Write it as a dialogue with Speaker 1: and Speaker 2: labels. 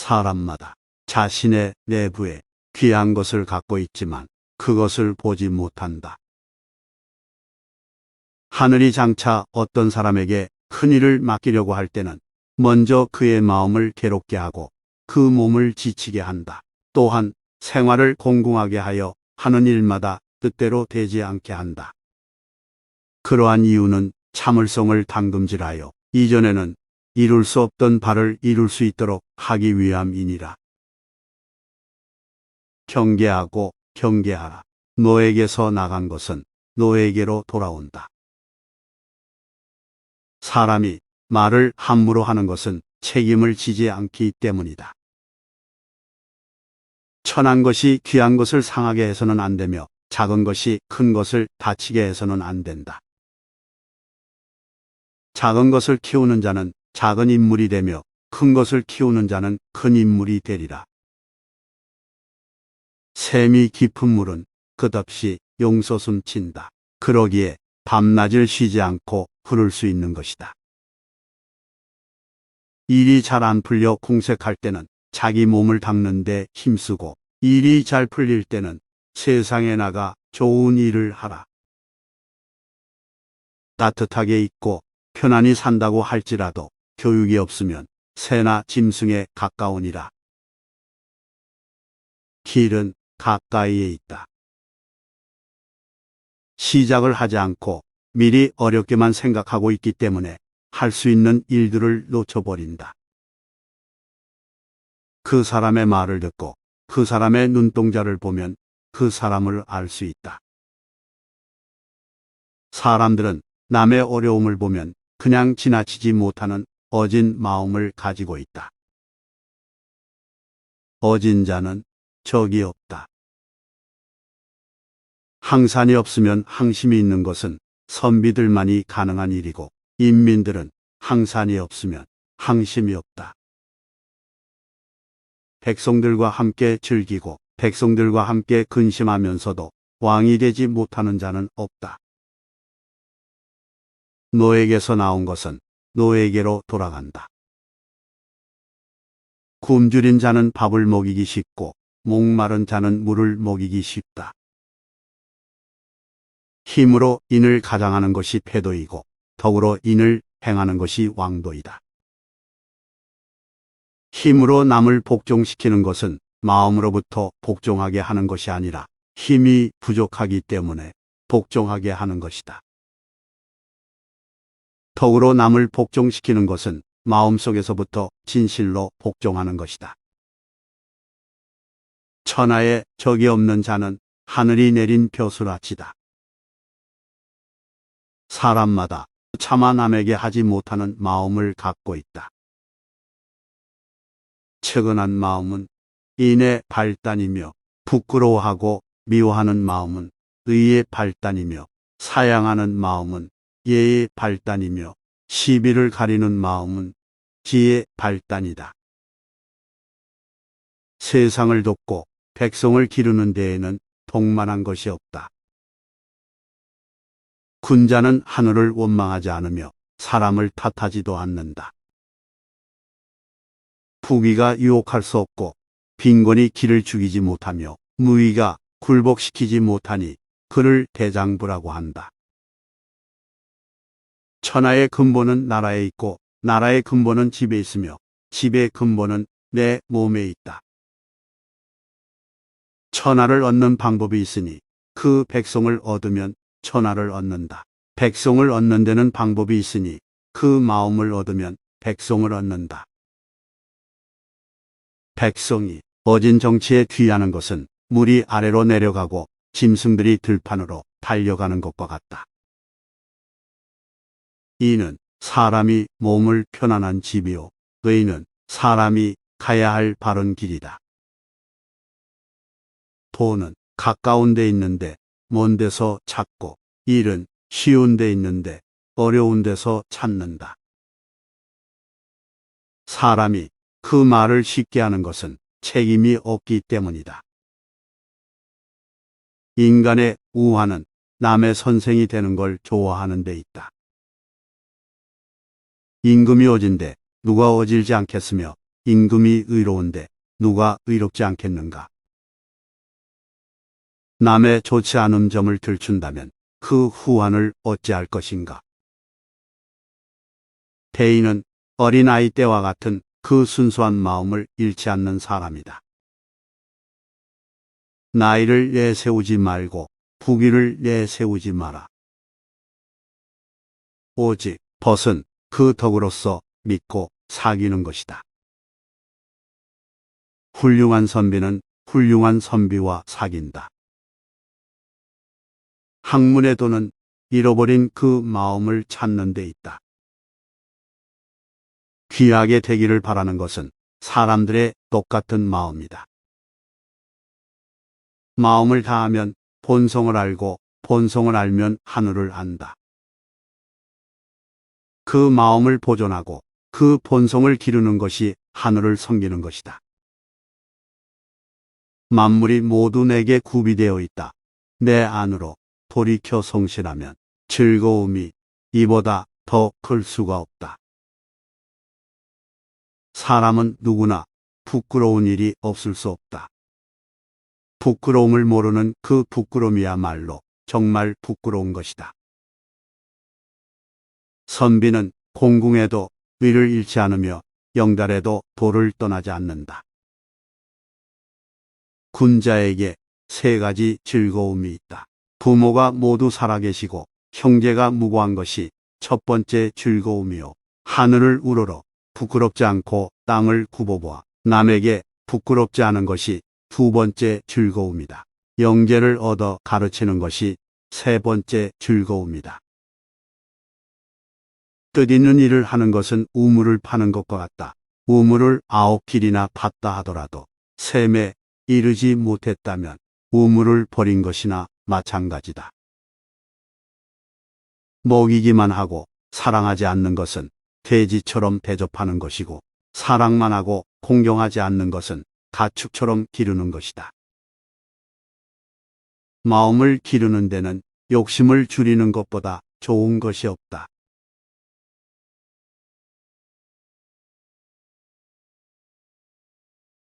Speaker 1: 사람마다 자신의 내부에 귀한 것을 갖고 있지만 그것을 보지 못한다. 하늘이 장차 어떤 사람에게 큰 일을 맡기려고 할 때는 먼저 그의 마음을 괴롭게 하고 그 몸을 지치게 한다. 또한 생활을 공공하게 하여 하는 일마다 뜻대로 되지 않게 한다. 그러한 이유는 참을성을 담금질하여 이전에는 이룰 수 없던 바를 이룰 수 있도록 하기 위함이니라. 경계하고 경계하라. 너에게서 나간 것은 너에게로 돌아온다. 사람이 말을 함부로 하는 것은 책임을 지지 않기 때문이다. 천한 것이 귀한 것을 상하게 해서는 안 되며 작은 것이 큰 것을 다치게 해서는 안 된다. 작은 것을 키우는 자는 작은 인물이 되며 큰 것을 키우는 자는 큰 인물이 되리라. 샘이 깊은 물은 끝없이 용솟음 친다. 그러기에 밤낮을 쉬지 않고 흐를 수 있는 것이다. 일이 잘 안 풀려 궁색할 때는 자기 몸을 닦는 데 힘쓰고 일이 잘 풀릴 때는 세상에 나가 좋은 일을 하라. 따뜻하게 있고 편안히 산다고 할지라도 교육이 없으면 새나 짐승에 가까우니라. 길은 가까이에 있다. 시작을 하지 않고 미리 어렵게만 생각하고 있기 때문에 할 수 있는 일들을 놓쳐버린다. 그 사람의 말을 듣고 그 사람의 눈동자를 보면 그 사람을 알 수 있다. 사람들은 남의 어려움을 보면 그냥 지나치지 못하는 어진 마음을 가지고 있다. 어진 자는 적이 없다. 항산이 없으면 항심이 있는 것은 선비들만이 가능한 일이고 인민들은 항산이 없으면 항심이 없다. 백성들과 함께 즐기고 백성들과 함께 근심하면서도 왕이 되지 못하는 자는 없다. 너에게서 나온 것은 너에게로 돌아간다. 굶주린 자는 밥을 먹이기 쉽고 목마른 자는 물을 먹이기 쉽다. 힘으로 인을 가장하는 것이 패도이고 덕으로 인을 행하는 것이 왕도이다. 힘으로 남을 복종시키는 것은 마음으로부터 복종하게 하는 것이 아니라 힘이 부족하기 때문에 복종하게 하는 것이다. 덕으로 남을 복종시키는 것은 마음속에서부터 진실로 복종하는 것이다. 천하에 적이 없는 자는 하늘이 내린 벼슬아치다. 사람마다 차마 남에게 하지 못하는 마음을 갖고 있다. 측은한 마음은 인의 발단이며 부끄러워하고 미워하는 마음은 의의 발단이며 사양하는 마음은 예의 발단이며 시비를 가리는 마음은 지혜의 발단이다. 세상을 돕고 백성을 기르는 데에는 동만한 것이 없다. 군자는 하늘을 원망하지 않으며 사람을 탓하지도 않는다. 부귀가 유혹할 수 없고 빈곤이 길을 죽이지 못하며 무의가 굴복시키지 못하니 그를 대장부라고 한다. 천하의 근본은 나라에 있고 나라의 근본은 집에 있으며 집의 근본은 내 몸에 있다. 천하를 얻는 방법이 있으니 그 백성을 얻으면 천하를 얻는다. 백성을 얻는 데는 방법이 있으니 그 마음을 얻으면 백성을 얻는다. 백성이 어진 정치에 귀하는 것은 물이 아래로 내려가고 짐승들이 들판으로 달려가는 것과 같다. 이는 사람이 몸을 편안한 집이요 의는 사람이 가야 할 바른 길이다. 돈은 가까운 데 있는데 먼 데서 찾고 일은 쉬운 데 있는데 어려운 데서 찾는다. 사람이 그 말을 쉽게 하는 것은 책임이 없기 때문이다. 인간의 우화는 남의 선생이 되는 걸 좋아하는 데 있다. 임금이 어진데 누가 어질지 않겠으며 임금이 의로운데 누가 의롭지 않겠는가? 남의 좋지 않은 점을 들춘다면 그 후환을 어찌할 것인가? 대인은 어린아이 때와 같은 그 순수한 마음을 잃지 않는 사람이다. 나이를 내세우지 말고 부귀를 내세우지 마라. 오직 벗은 그 덕으로서 믿고 사귀는 것이다. 훌륭한 선비는 훌륭한 선비와 사귄다. 학문의 도는 잃어버린 그 마음을 찾는 데 있다. 귀하게 되기를 바라는 것은 사람들의 똑같은 마음이다. 마음을 다하면 본성을 알고 본성을 알면 하늘을 안다. 그 마음을 보존하고 그 본성을 기르는 것이 하늘을 섬기는 것이다. 만물이 모두 내게 구비되어 있다. 내 안으로 돌이켜 성실하면 즐거움이 이보다 더 클 수가 없다. 사람은 누구나 부끄러운 일이 없을 수 없다. 부끄러움을 모르는 그 부끄러움이야말로 정말 부끄러운 것이다. 선비는 공궁에도 의를 잃지 않으며 영달에도 도를 떠나지 않는다. 군자에게 세 가지 즐거움이 있다. 부모가 모두 살아계시고 형제가 무고한 것이 첫 번째 즐거움이요. 하늘을 우러러 부끄럽지 않고 땅을 굽어보아 남에게 부끄럽지 않은 것이 두 번째 즐거움이다. 영재를 얻어 가르치는 것이 세 번째 즐거움이다. 뜻있는 일을 하는 것은 우물을 파는 것과 같다. 우물을 9길이나 팠다 하더라도 샘에 이르지 못했다면 우물을 버린 것이나 마찬가지다. 먹이기만 하고 사랑하지 않는 것은 돼지처럼 대접하는 것이고 사랑만 하고 공경하지 않는 것은 가축처럼 기르는 것이다. 마음을 기르는 데는 욕심을 줄이는 것보다 좋은 것이 없다.